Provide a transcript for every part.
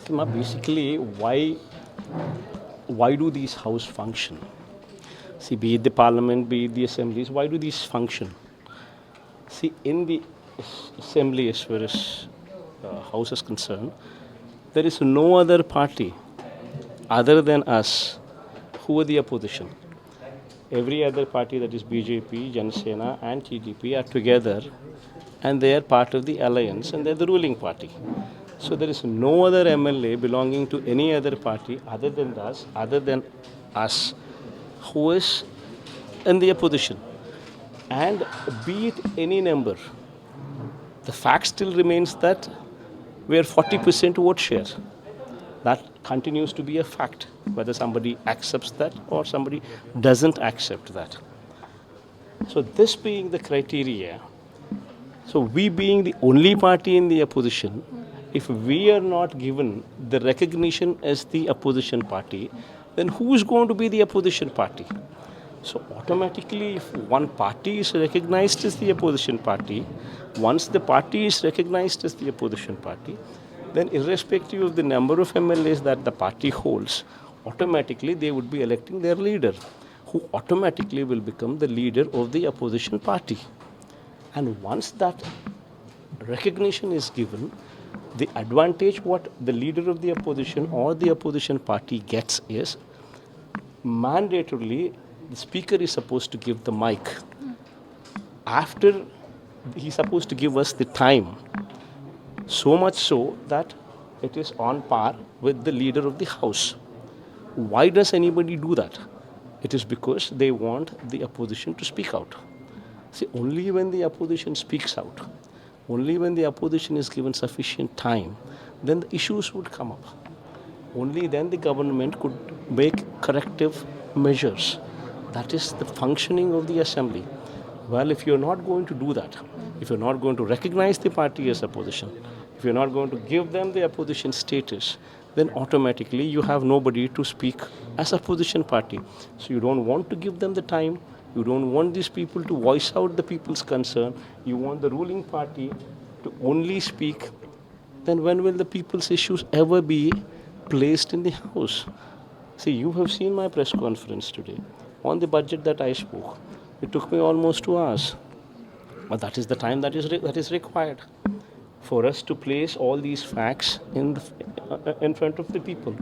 Basically, why do these houses function? See, be it the parliament, be it the assemblies, why do these function? See, in the assembly, as far as house is concerned, there is no other party other than us who are the opposition. Every other party, that is BJP, Janasena and TDP, are together and they are part of the alliance and they are the ruling party. So there is no other MLA belonging to any other party other than us who is in the opposition. And be it any number, the fact still remains that we are 40% vote share. That continues to be a fact, whether somebody accepts that or somebody doesn't accept that. So this being the criteria, so we being the only party in the opposition, if we are not given the recognition as the opposition party, then who is going to be the opposition party? So automatically, if one party is recognized as the opposition party, once the party is recognized as the opposition party, then irrespective of the number of MLAs that the party holds, automatically they would be electing their leader, who automatically will become the leader of the opposition party. And once that recognition is given, the advantage what the leader of the opposition or the opposition party gets is mandatorily the speaker is supposed to give the mic. After he's supposed to give us the time, so much so that it is on par with the leader of the house. Why does anybody do that? It is because they want the opposition to speak out. See, only when the opposition speaks out, only when the opposition is given sufficient time, then the issues would come up. Only then the government could make corrective measures. That is the functioning of the assembly. Well, if you're not going to do that, if you're not going to recognize the party as opposition, if you're not going to give them the opposition status, then automatically you have nobody to speak as opposition party. So you don't want to give them the time. You don't want these people to voice out the people's concern. You want the ruling party to only speak. Then when will the people's issues ever be placed in the house? See, you have seen my press conference today on the budget that I spoke. It took me almost 2 hours. But that is the time that is required for us to place all these facts in front of the people.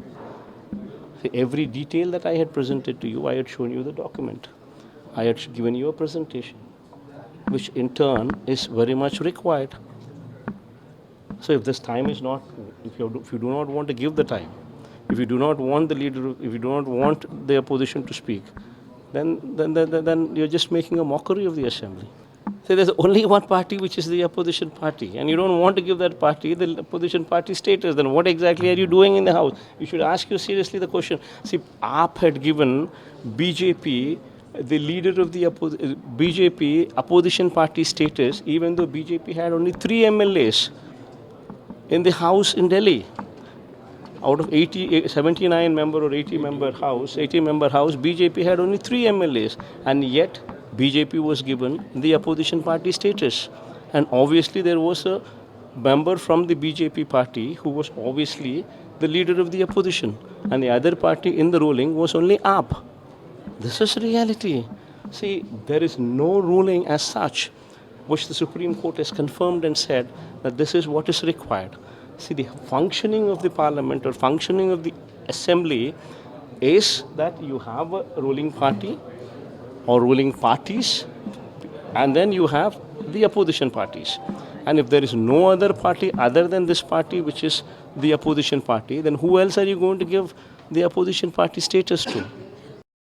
See, every detail that I had presented to you, I had shown you the document. I had given you a presentation, which in turn is very much required. So if this time is not, if you do not want to give the time, if you do not want the leader, if you do not want the opposition to speak, then you're just making a mockery of the assembly. So there's only one party which is the opposition party, and you don't want to give that party the opposition party status. Then what exactly are you doing in the house? You should ask you seriously the question. See, AAP had given BJP the leader of the BJP opposition party status, even though BJP had only 3 MLAs in the house in Delhi. Out of 79 member or 80 member house, BJP had only 3 MLAs, and yet BJP was given the opposition party status. And obviously there was a member from the BJP party who was obviously the leader of the opposition, and the other party in the ruling was only AAP. This is reality. See, there is no ruling as such which the Supreme Court has confirmed and said that this is what is required. See, the functioning of the parliament or functioning of the assembly is that you have a ruling party or ruling parties, and then you have the opposition parties. And if there is no other party other than this party, which is the opposition party, then who else are you going to give the opposition party status to?